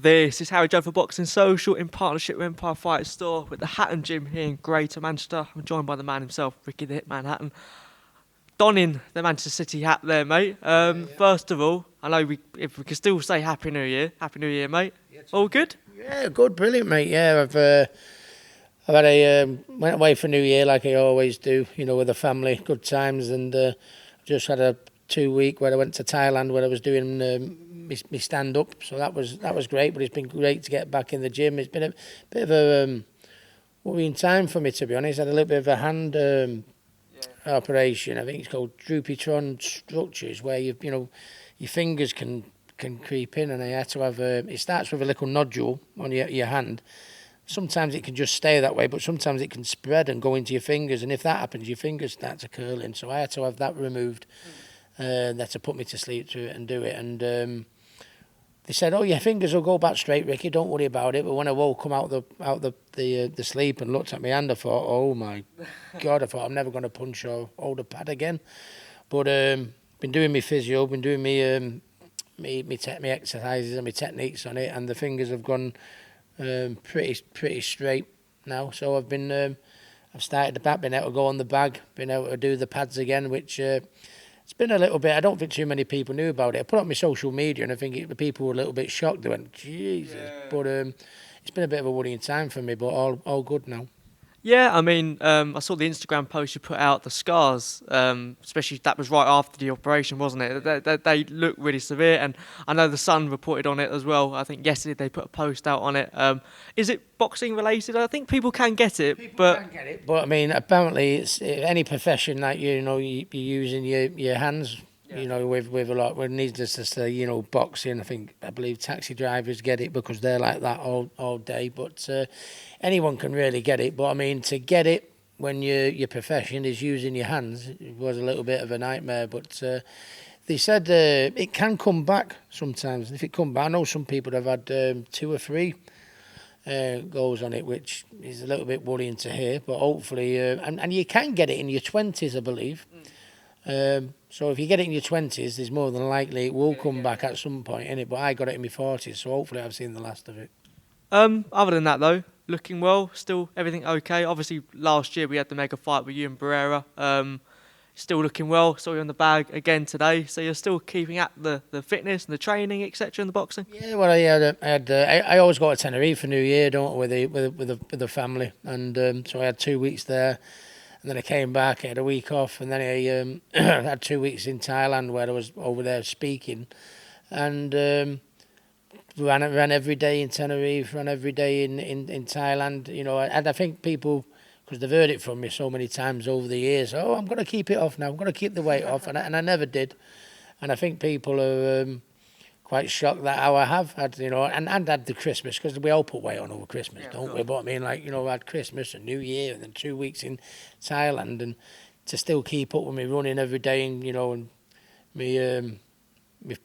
This is Harry Judd for Boxing Social in partnership with Empire Fight Store with the Hatton Gym here in Greater Manchester. I'm joined by the man himself, Ricky the Hitman Hatton. Donning the Manchester City hat there, mate. First of all, I know if we can still say Happy New Year. Happy New Year, mate. All good? Yeah, good, brilliant, mate. Yeah, I've had went away for New Year like I always do, with the family, good times, and just had a 2 week where I went to Thailand where I was doing my stand up, so that was great. But it's been great to get back in the gym. It's been a bit of a worrying time for me, to be honest. I had a little bit of a hand operation. I think it's called Dupuytren structures, where your fingers can creep in, and I had to have it starts with a little nodule on your hand. Sometimes it can just stay that way, but sometimes it can spread and go into your fingers, and if that happens, your fingers start to curl in. So I had to have that removed. They had to put me to sleep to it and do it, and they said, "Oh, your fingers will go back straight, Ricky. Don't worry about it." But when I woke up out the sleep and looked at my hand, I thought, "Oh my God!" I thought I'm never going to punch or hold a pad again. But been doing my physio, been doing me exercises and my techniques on it, and the fingers have gone pretty straight now. So I've started the back, been able to go on the bag, been able to do the pads again, which. It's been a little bit, I don't think too many people knew about it. I put it on my social media and I think the people were a little bit shocked. They went, Jesus. Yeah. But it's been a bit of a worrying time for me, but all good now. Yeah, I mean, I saw the Instagram post you put out, the scars, especially that was right after the operation, wasn't it? They look really severe, and I know the Sun reported on it as well. I think yesterday they put a post out on it. Is it boxing related? I think people can get it, but I mean, apparently it's any profession that you're using your hands. Yeah. With a lot, when needless to say, boxing. I believe taxi drivers get it because they're like that all day. But anyone can really get it. But I mean, to get it when your profession is using your hands, it was a little bit of a nightmare. But they said it can come back sometimes. If it comes back, I know some people have had 2 or 3 goes on it, which is a little bit worrying to hear. But hopefully, and you can get it in your 20s, I believe. So if you get it in your 20s, there's more than likely it will come back at some point, innit? But I got it in my 40s, so hopefully I've seen the last of it. Other than that, though, looking well, still everything okay. Obviously, last year we had the mega fight with you and Barrera. Still looking well. Saw you on the bag again today. So you're still keeping at the fitness and the training, etc. in the boxing. Yeah, well, I always go to Tenerife for New Year, don't I, with the family, and so I had 2 weeks there. And then I came back, I had a week off, and then I had 2 weeks in Thailand where I was over there speaking. And ran every day in Tenerife, ran every day in Thailand. And I think people, because they've heard it from me so many times over the years, "Oh, I'm going to keep it off now, I'm going to keep the weight off." And I never did. And I think people are quite shocked that how I have had, and had the Christmas, because we all put weight on over Christmas, don't we? But I mean, I had Christmas and New Year and then 2 weeks in Thailand, and to still keep up with me running every day, and and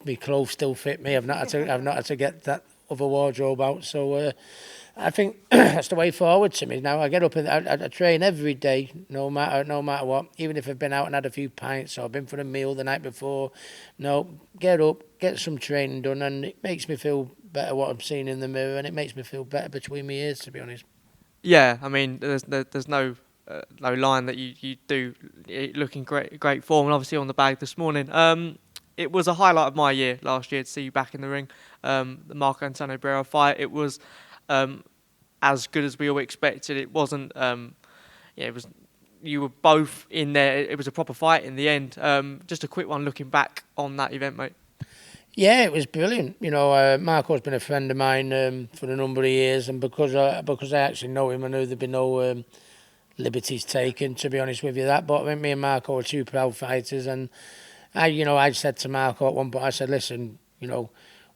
my clothes still fit me. I've not had to get that other wardrobe out, so I think that's the way forward to me. Now I get up and I train every day, no matter what. Even if I've been out and had a few pints or I've been for a meal the night before, get up, get some training done, and it makes me feel better what I'm seeing in the mirror, and it makes me feel better between my ears, to be honest. Yeah, I mean, there's no line that you do looking great form, and obviously on the bag this morning. It was a highlight of my year last year to see you back in the ring. The Marco Antonio Barrera fight. It was as good as we all expected. It wasn't. It was. You were both in there. It was a proper fight in the end. Just a quick one looking back on that event, mate. Yeah, it was brilliant. Marco's been a friend of mine for a number of years, and because I actually know him, I knew there'd be no liberties taken. To be honest with you, but I mean, me and Marco are 2 proud fighters, and I said to Marco at one point, I said, "Listen,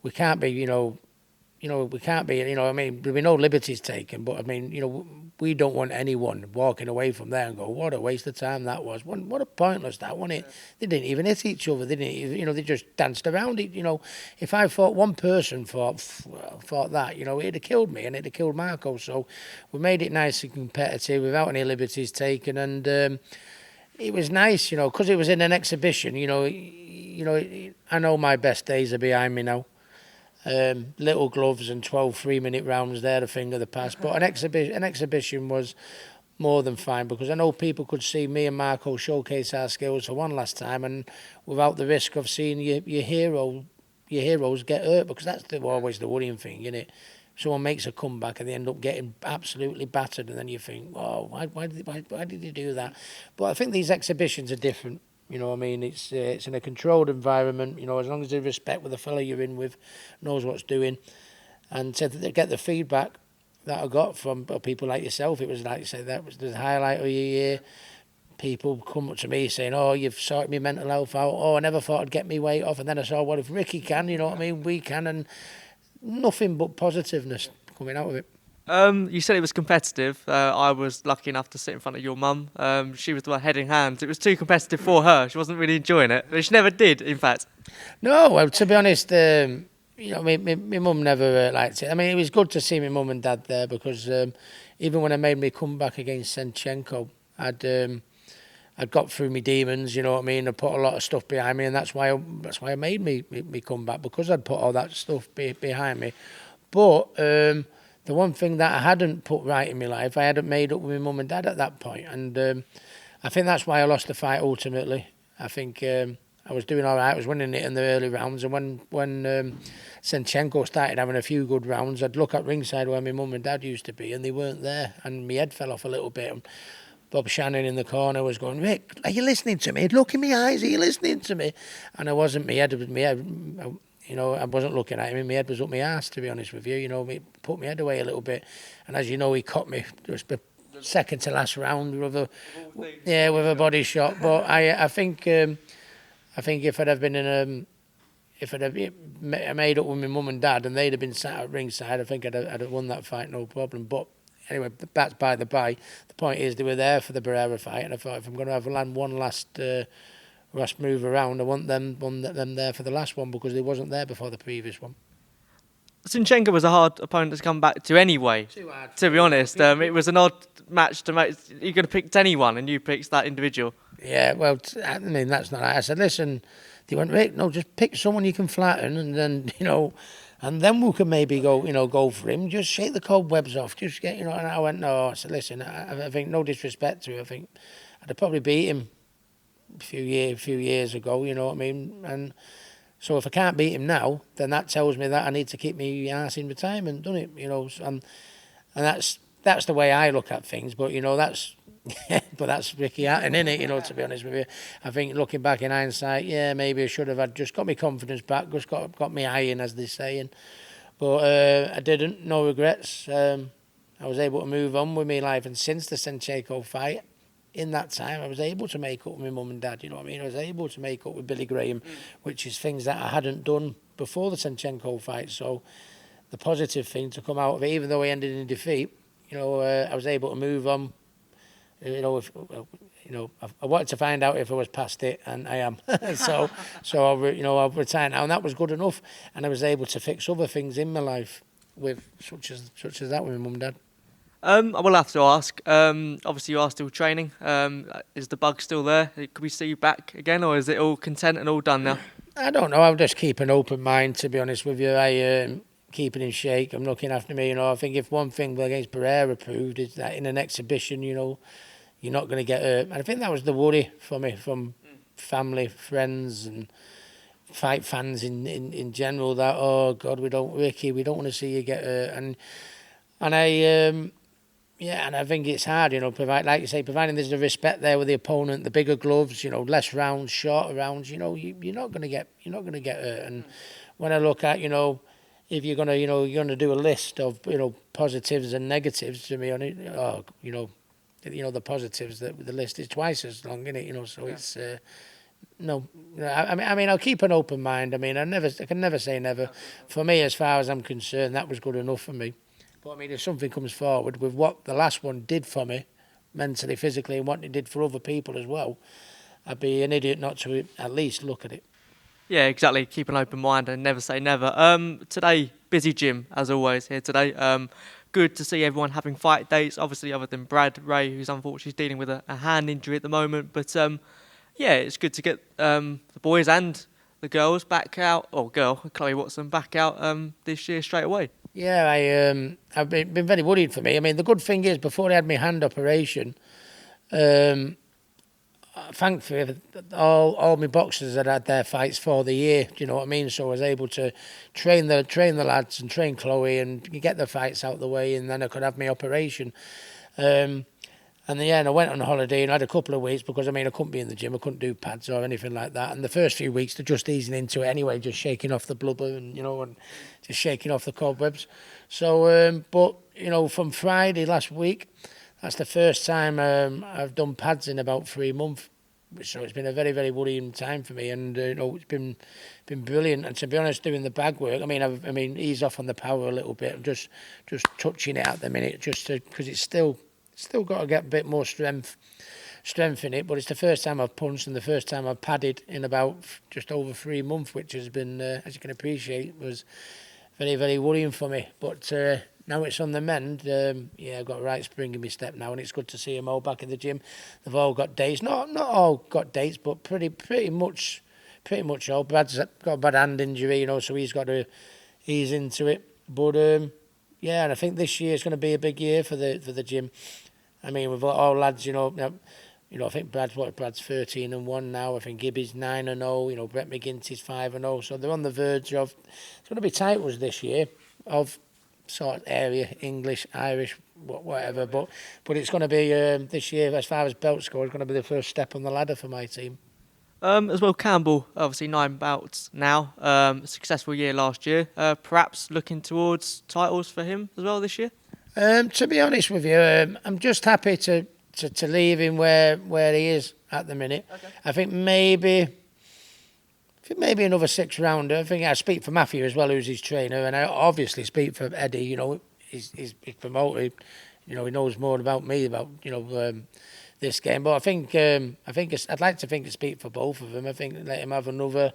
we can't be, we can't be, I mean, there'll be no liberties taken, but I mean, we don't want anyone walking away from there and go, what a waste of time that was. What a pointless that, wasn't it? Yeah. They didn't even hit each other. They didn't even, they just danced around it. If I thought one person thought that, it'd have killed me and it'd have killed Marco. So we made it nice and competitive without any liberties taken, and it was nice, because it was in an exhibition. I know my best days are behind me now. Little gloves and 12 3-minute rounds there, a thing of the past. But an exhibition was more than fine, because I know people could see me and Marco showcase our skills for one last time, and without the risk of seeing your heroes get hurt, because that's always the worrying thing, isn't it? Someone makes a comeback and they end up getting absolutely battered, and then you think, oh, why did you do that? But I think these exhibitions are different. You know what I mean? It's in a controlled environment. You know, as long as they respect with the fella you're in with, knows what's doing, and to get the feedback that I got from people like yourself, it was like you said, that was the highlight of your year. People come up to me saying, oh, you've sorted my mental health out. Oh, I never thought I'd get me weight off. And then I saw, well, if Ricky can, you know what I mean, we can. And nothing but positiveness coming out of it. You said it was competitive. I was lucky enough to sit in front of your mum. She was the one heading hands. It was too competitive for her. She wasn't really enjoying it. She never did, in fact. No, well, to be honest, you know, my mum never liked it. I mean, it was good to see my mum and dad there, because even when I made me comeback against Senchenko, I'd got through my demons, you know what I mean. I put a lot of stuff behind me, and that's why I made me comeback, because I'd put all that stuff behind me. But the one thing that I hadn't put right in my life, I hadn't made up with my mum and dad at that point, and I think that's why I lost the fight ultimately. I think I was doing all right. I was winning it in the early rounds, and when Senchenko started having a few good rounds, I'd look at ringside where my mum and dad used to be, and they weren't there, and my head fell off a little bit. And Bob Shannon in the corner was going, Rick, are you listening to me? Look in my eyes, are you listening to me? And I wasn't. My head, you know, I wasn't looking at him. My head was up my arse, to be honest with you. You know, put my head away a little bit. And as you know, he caught me just the second to last round with a body shot. But I think if I'd have been in if I'd have made up with my mum and dad and they'd have been sat at ringside, I think I'd have won that fight, no problem. But anyway, that's by the by. The point is, they were there for the Barrera fight, and I thought, if I'm going to have land one last move around, I want them there for the last one, because they wasn't there before the previous one. Senchenko was a hard opponent to come back to anyway. Too hard. To be honest, it was an odd match to make. You could have picked anyone, and you picked that individual. Yeah, well, I mean, that's not right. I said, listen, they went, Rick, no, just pick someone you can flatten, and then, you know, and then we can maybe go for him. Just shake the cobwebs off. Just get, you know. And I went, no. I said, listen, I think, no disrespect to him, I think I'd have probably beat him a few years ago. You know what I mean? And so if I can't beat him now, then that tells me that I need to keep my ass in retirement, doesn't it? You know, and that's the way I look at things. But you know, that's Ricky Hatton, innit? You know, to be honest with you, I think looking back in hindsight, yeah, maybe I should have had just got my confidence back, just got me eye in, as they saying. But I didn't, no regrets. I was able to move on with my life, and since the Senchenko fight, in that time, I was able to make up with my mum and dad. You know what I mean? I was able to make up with Billy Graham, which is things that I hadn't done before the Senchenko fight. So the positive thing to come out of it, even though I ended in defeat, you know, I was able to move on. You know, I wanted to find out if I was past it, and I am. so I've retired now, and that was good enough. And I was able to fix other things in my life with such as that with my mum and dad. I will have to ask. Obviously, you are still training. Is the bug still there? Could we see you back again, or is it all content and all done now? I don't know. I'll just keep an open mind, to be honest with you. I keeping in shape. I'm looking after me. You know, I think if one thing against Barrera proved is that in an exhibition, you know, you're not going to get hurt. And I think that was the worry for me from family, friends, and fight fans in general. That, oh God, Ricky, we don't want to see you get hurt. And I. Yeah, and I think it's hard, you know, like you say, providing there's the respect there with the opponent, the bigger gloves, you know, less rounds, shorter rounds, you know, you're not going to get hurt. And when I look at, you know, if you're gonna do a list of, you know, positives and negatives to me on it, you know, the positives, the list is twice as long, isn't it? You know, so it's no. I mean, I'll keep an open mind. I mean, I can never say never. For me, as far as I'm concerned, that was good enough for me. But I mean, if something comes forward with what the last one did for me, mentally, physically, and what it did for other people as well, I'd be an idiot not to at least look at it. Yeah, exactly. Keep an open mind and never say never. Today, busy gym, as always, here today. Good to see everyone having fight dates, obviously other than Brad Ray, who's unfortunately dealing with a hand injury at the moment. But yeah, it's good to get the boys and the girls back out, or girl, Chloe Watson, back out this year straight away. Yeah, I've been very worried for me. I mean, the good thing is, before I had my hand operation, thankfully, all my boxers had their fights for the year. Do you know what I mean? So I was able to train the lads and train Chloe and get the fights out the way, and then I could have my operation. And then, I went on holiday and I had a couple of weeks because, I couldn't be in the gym. I couldn't do pads or anything like that. And the first few weeks, they're just easing into it anyway, just shaking off the blubber and just shaking off the cobwebs. So, but, from Friday last week, that's the first time I've done pads in about 3 months. So it's been a very, very worrying time for me. And, it's been brilliant. And to be honest, doing the bag work, ease off on the power a little bit. I'm just touching it at the minute, just because it's still got to get a bit more strength in it, but it's the first time I've punched and the first time I've padded in about just over 3 months, which has been, as you can appreciate, was very, very worrying for me. But now it's on the mend. I've got a right spring in my step now, and it's good to see them all back in the gym. They've all got dates, not all got dates, but pretty much all. Brad's got a bad hand injury, so he's got to ease into it. But and I think this year is going to be a big year for the gym. We've got all lads, I think Brad's 13-1 now. I think Gibby's 9-0. Brett McGinty's 5-0. So they're on the verge of, it's going to be titles this year of sort of area, English, Irish, whatever. But it's going to be this year, as far as belt score, it's going to be the first step on the ladder for my team. As well, Campbell, obviously 9 bouts now. Successful year last year. Perhaps looking towards titles for him as well this year. To be honest with you, I'm just happy to leave him where he is at the minute. Okay. I think maybe another 6 rounder. I think I speak for Matthew as well, who's his trainer, and I obviously speak for Eddie. He's promoted. He knows more about me about this game. But I think I'd like to think to speak for both of them. I think let him have another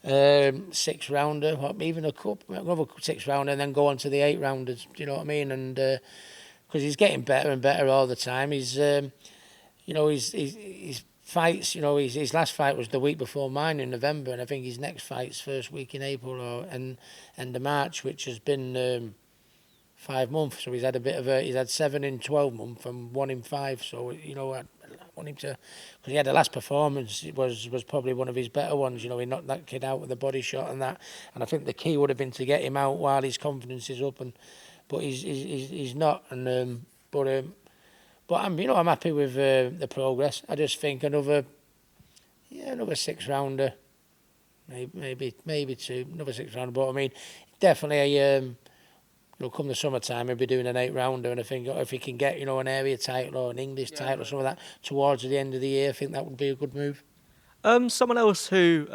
6 rounder, or even another 6 rounder, and then go on to the 8 rounders. Do you know what I mean? And because he's getting better and better all the time. He's his fights. His last fight was the week before mine in November, and I think his next fight's first week in April or end of March, which has been 5 months. So he's had 7 in 12 months and 1 in 5. So I want him to, because he had the last performance was probably one of his better ones. He knocked that kid out with a body shot and that, and I think the key would have been to get him out while his confidence is up, but he's not. And but I'm I'm happy with the progress. I just think another 6 rounder, maybe 2, another 6 rounder. But definitely come the summertime, he'll be doing an 8 rounder, and I think if he can get an area title or an English title or something like that towards the end of the year, I think that would be a good move. Someone else who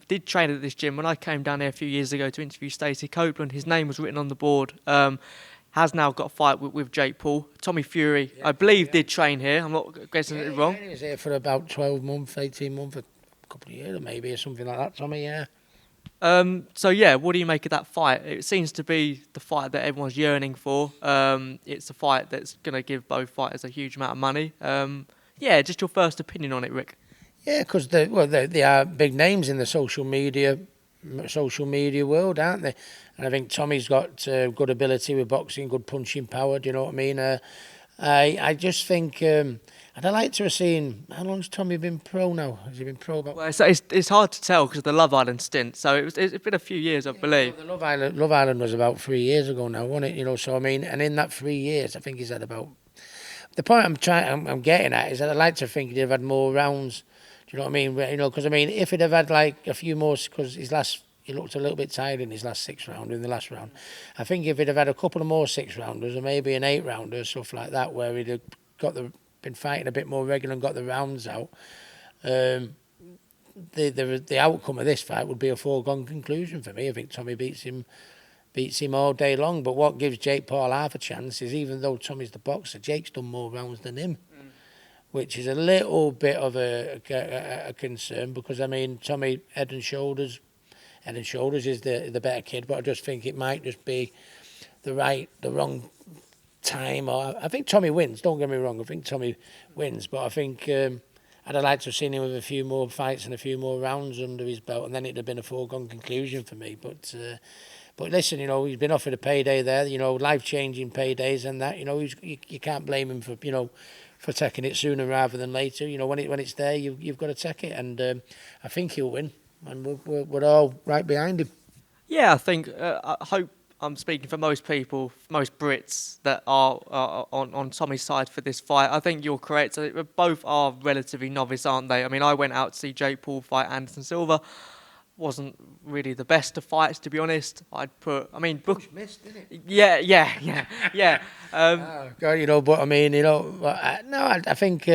did train at this gym when I came down here a few years ago to interview Stacey Copeland, his name was written on the board. Has now got a fight with Jake Paul. Tommy Fury, I believe, did train here. I'm not guessing it wrong. He was here for about 12 months, 18 months, a couple of years maybe, or something like that, Tommy, yeah. What do you make of that fight? It seems to be the fight that everyone's yearning for. It's a fight that's going to give both fighters a huge amount of money. Just your first opinion on it, Rick. Yeah, because they are big names in the social media world, aren't they? And I think Tommy's got good ability with boxing, good punching power. Do you know what I mean? I just think I'd like to have seen, how long's Tommy been pro now? Has he been pro about? Well, it's hard to tell because of the Love Island stint. So it's been a few years, I believe. The Love Island was about 3 years ago now, wasn't it? So and in that 3 years, I think he's had about. The point I'm getting at is that I'd like to think he'd have had more rounds. Do you know what I mean? Because if he'd have had like a few more, because he looked a little bit tired in his last 6 round, in the last round. I think if he'd have had a couple of more 6 rounders or maybe an 8 rounder, stuff like that, where he'd have been fighting a bit more regular and got the rounds out, the outcome of this fight would be a foregone conclusion for me. I think Tommy beats him all day long. But what gives Jake Paul half a chance is, even though Tommy's the boxer, Jake's done more rounds than him. Which is a little bit of a concern, because Tommy head and shoulders is the better kid, but I just think it might just be the wrong time. Or I think Tommy wins. Don't get me wrong. I think Tommy wins, but I think I'd have liked to have seen him with a few more fights and a few more rounds under his belt, and then it'd have been a foregone conclusion for me. But listen, he's been offered a payday there, life-changing paydays and that. You can't blame him for, for taking it sooner rather than later. When it's there, you've got to take it, and I think he'll win, and we're all right behind him. Yeah, I think I hope I'm speaking for most people, most Brits that are on Tommy's side for this fight. I think you're correct. Both are relatively novice, aren't they? I mean, I went out to see Jake Paul fight Anderson Silva. Wasn't really the best of fights, to be honest. Brook missed, didn't it? Yeah. Oh God, but I mean, I think.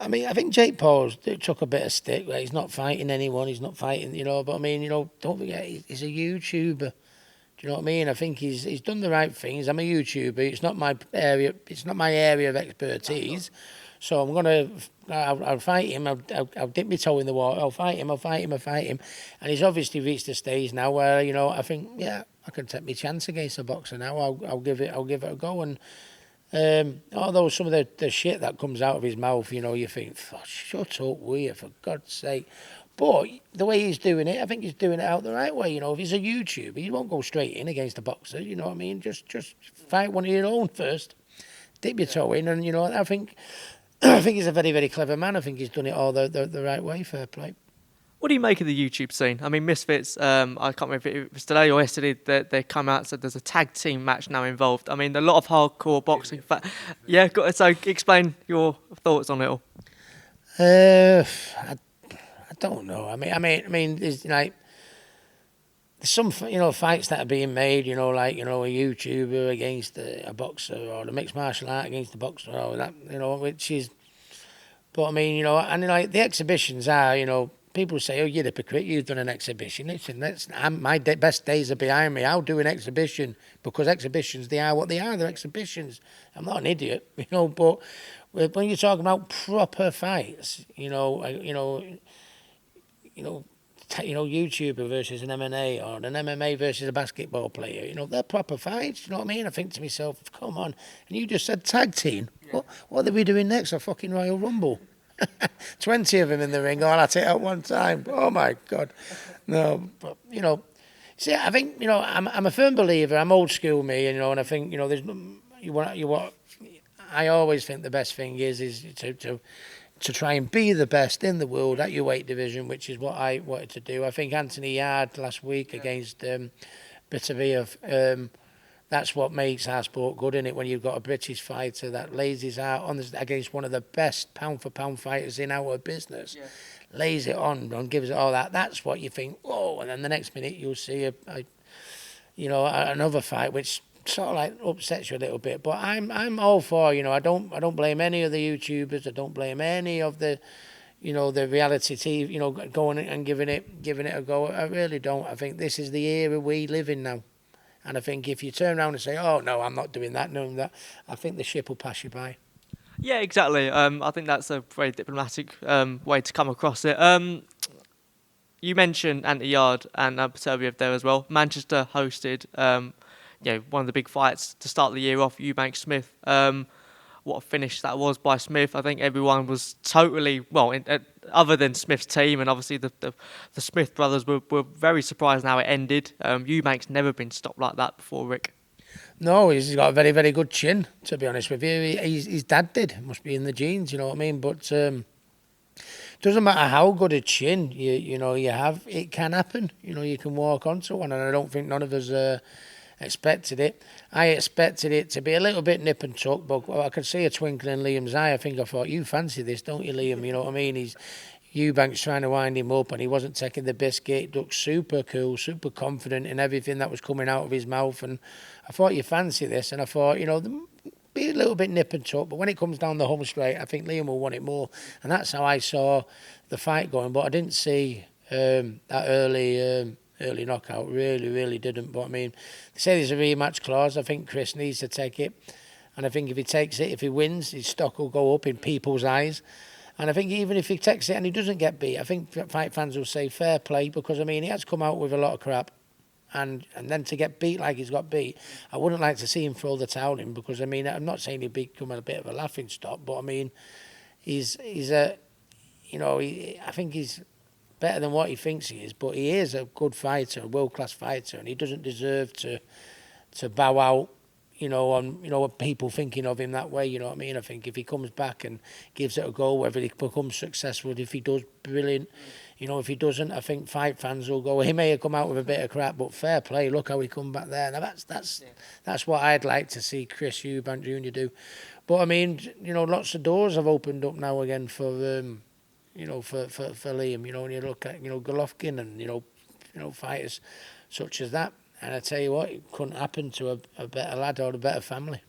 I think Jake Paul took a bit of stick. He's not fighting anyone. He's not fighting, But I mean, don't forget, he's a YouTuber. Do you know what I mean? I think he's done the right things. I'm a YouTuber. It's not my area. It's not my area of expertise. So I'll fight him. I'll dip my toe in the water. I'll fight him. And he's obviously reached a stage now where I think I can take my chance against a boxer now. I'll give it a go. And although some of the shit that comes out of his mouth, you think, shut up, will you, for God's sake. But the way he's doing it, I think he's doing it out the right way. If he's a YouTuber, he won't go straight in against a boxer. You know what I mean? Just fight one of your own first. Dip your toe in, and I think he's a very, very clever man. I think he's done it all the right way. Fair play. What do you make of the YouTube scene? I mean, Misfits, I can't remember if it was today or yesterday that they come out and said there's a tag team match now involved. I mean, a lot of hardcore boxing. So explain your thoughts on it all. I don't know. I mean, there's there's some fights that are being made. A YouTuber against a boxer, or the mixed martial art against a boxer, or that. Which is. But I mean, and the exhibitions are. People say, "Oh, you're a hypocrite. You've done an exhibition." Listen, my best days are behind me. I'll do an exhibition because exhibitions, they are what they are. They're exhibitions. I'm not an idiot, But when you're talking about proper fights, YouTuber versus an MMA, or an MMA versus a basketball player, they're proper fights. You know what I mean? I think to myself, come on. And you just said tag team. Yeah. What are we doing next? A fucking Royal Rumble? 20 of them in the ring, all at it at one time. Oh my God. No, but see, I think I'm a firm believer. I'm old school, me, and I think there's I always think the best thing is to try and be the best in the world at your weight division, which is what I wanted to do. I think Anthony Yard last week against Bitaviev, that's what makes our sport good, isn't it? When you've got a British fighter that lays his heart on against one of the best pound-for-pound fighters in our business, lays it on and gives it all that. That's what you think, whoa, and then the next minute you'll see another fight which sort of like upsets you a little bit. But I'm all for, I don't blame any of the YouTubers. I don't blame any of the the reality TV, going and giving it a go. I really don't. I think this is the era we live in now. And I think if you turn around and say, oh, no, I'm not doing that, I think the ship will pass you by. Yeah, exactly. I think that's a very diplomatic way to come across it. You mentioned Anthony Yard and Bitaviev there as well. Manchester hosted one of the big fights to start the year off, Eubank-Smith. What a finish that was by Smith. I think everyone was totally, other than Smith's team, and obviously the Smith brothers were very surprised how it ended. Eubank's never been stopped like that before, Rick. No, he's got a very, very good chin, to be honest with you. His dad did. It must be in the genes, you know what I mean? But doesn't matter how good a chin you have, it can happen. You can walk onto one, and I don't think none of us expected it. I expected it to be a little bit nip and tuck, but I could see a twinkle in Liam's eye. I thought, you fancy this, don't you, Liam? You know what I mean? Eubank's trying to wind him up, and he wasn't taking the biscuit. He looked super cool, super confident in everything that was coming out of his mouth, and I thought, you fancy this, and I thought, be a little bit nip and tuck, but when it comes down the home straight, I think Liam will want it more, and that's how I saw the fight going. But I didn't see that early knockout, really didn't. But I mean, they say there's a rematch clause. I think Chris needs to take it, and I think if he takes it, if he wins, his stock will go up in people's eyes. And I think even if he takes it and he doesn't get beat, I think fight fans will say fair play, because I mean, he has come out with a lot of crap, and then to get beat like he's got beat, I wouldn't like to see him throw the towel in, because I mean, I'm not saying he'd become a bit of a laughing stock, but I mean, he's I think he's better than what he thinks he is, but he is a good fighter, a world-class fighter, and he doesn't deserve to bow out, on, what people thinking of him that way, you know what I mean? I think if he comes back and gives it a go, whether he becomes successful, if he does, brilliant. If he doesn't, I think fight fans will go, he may have come out with a bit of crap, but fair play, look how he come back there. Now that's what I'd like to see Chris Eubank Jr. do. But I mean, lots of doors have opened up now again for Liam, when you look at, Golovkin and, fighters such as that. And I tell you what, it couldn't happen to a better lad or a better family.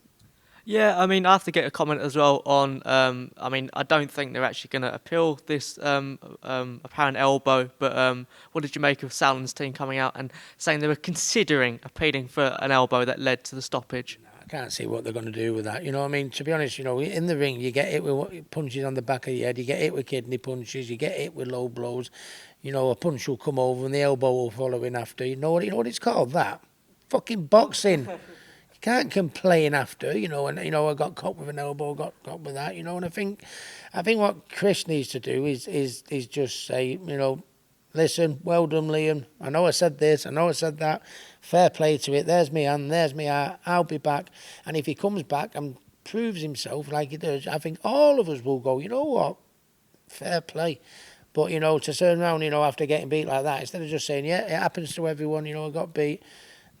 Yeah, I mean, I have to get a comment as well on, I don't think they're actually going to appeal this apparent elbow, but what did you make of Salon's team coming out and saying they were considering appealing for an elbow that led to the stoppage? I can't see what they're going to do with that. To be honest, in the ring, you get hit with punches on the back of your head, you get hit with kidney punches, you get hit with low blows. A punch will come over and the elbow will follow in after. You know what it's called? That fucking boxing. You can't complain after. I got caught with an elbow, got caught with that. And I think what Chris needs to do is just say, listen, well done, Liam. I know I said this, I know I said that. Fair play to it. There's me hand, there's me heart. I'll be back. And if he comes back and proves himself like he does, I think all of us will go, you know what? Fair play. But, to turn around, after getting beat like that, instead of just saying, yeah, it happens to everyone, I got beat.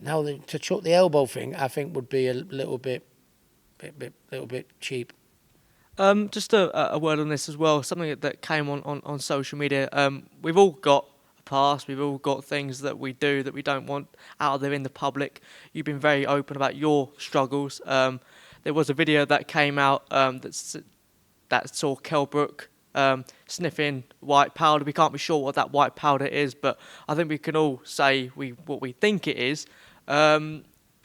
Now, to chuck the elbow thing, I think would be a little bit cheap. Just a word on this as well, something that came on social media. We've all got a past, we've all got things that we do that we don't want out there in the public. You've been very open about your struggles. There was a video that came out that saw Kell Brook sniffing white powder. We can't be sure what that white powder is, but I think we can all say what we think it is. But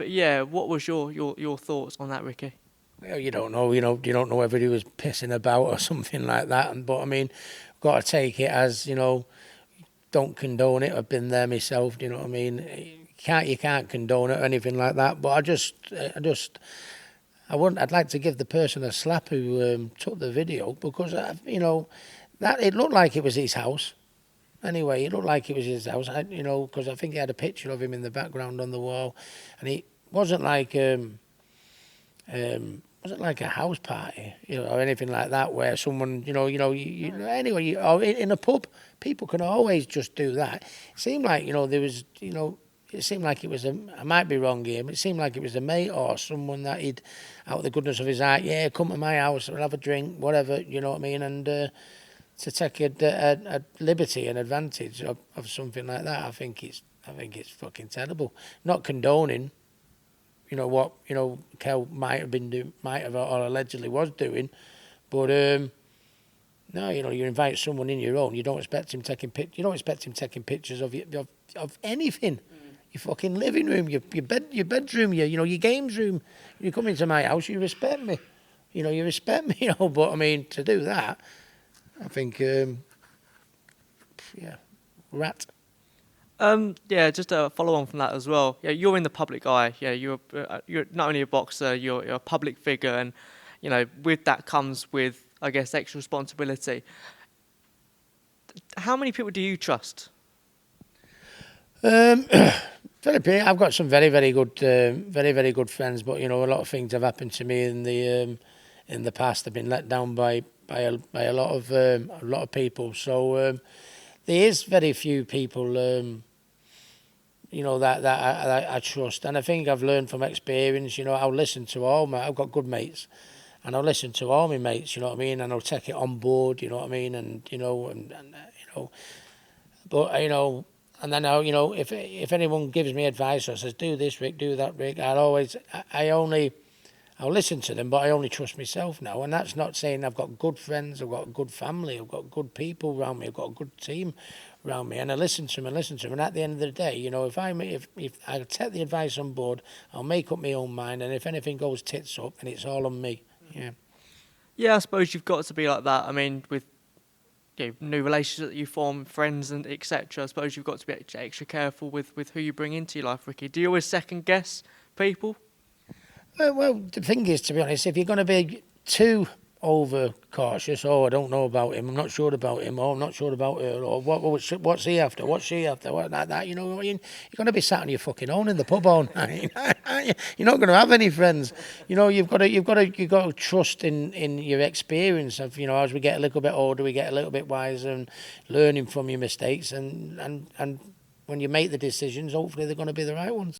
yeah, what was your thoughts on that, Ricky? Well, you don't know. You don't know whether he was pissing about or something like that. But I mean, got to take it as don't condone it. I've been there myself. Do you know what I mean? You can't condone it or anything like that. But I'd like to give the person a slap who took the video, because that it looked like it was his house. Anyway, it looked like it was his house. Because I think he had a picture of him in the background on the wall, and it wasn't like a house party, or anything like that, where someone, anyway, or in a pub, people can always just do that. It seemed like, there was, it seemed like it was I might be wrong here, but it seemed like it was a mate or someone that he'd, out of the goodness of his heart, yeah, come to my house, we'll have a drink, whatever, you know what I mean, and to take a liberty and advantage of something like that, I think it's fucking terrible. Not condoning, what Kell might have or allegedly was doing, but no, you invite someone in your own, you don't expect him taking pictures of anything. Your fucking living room, your bedroom, your games room. You come into my house, you respect me. You respect me. But I mean, to do that, I think, rat. Yeah, just to follow on from that as well. Yeah, you're in the public eye. Yeah, you're not only a boxer, you're a public figure, and with that comes with, I guess, extra responsibility. How many people do you trust? I've got some very, very good friends, but a lot of things have happened to me in the past. I've been let down by a lot of people. So there is very few people that I trust, and I think I've learned from experience. I'll listen to I've got good mates, and I'll listen to all my mates. You know what I mean, and I'll take it on board. You know what I mean, and but and then if anyone gives me advice or says do this, Rick, do that, Rick, I'll listen to them, but I only trust myself now. And that's not saying I've got good friends, I've got a good family, I've got good people around me, I've got a good team around me, and I listen to them. And at the end of the day, if I take the advice on board, I'll make up my own mind. And if anything goes tits up, then it's all on me. Yeah. Yeah, I suppose you've got to be like that. I mean, with new relationships that you form, friends and etc. I suppose you've got to be extra careful with who you bring into your life, Ricky. Do you always second guess people? Well, the thing is, to be honest, if you're going to be too over cautious. Oh, I don't know about him. I'm not sure about him. Oh, I'm not sure about her. Or what's he after? What's she after? What like that? You know, you're going to be sat on your fucking own in the pub all night. You're not going to have any friends. You know, you've got to trust in your experience of, you know, as we get a little bit older, we get a little bit wiser and learning from your mistakes, and when you make the decisions, hopefully they're going to be the right ones.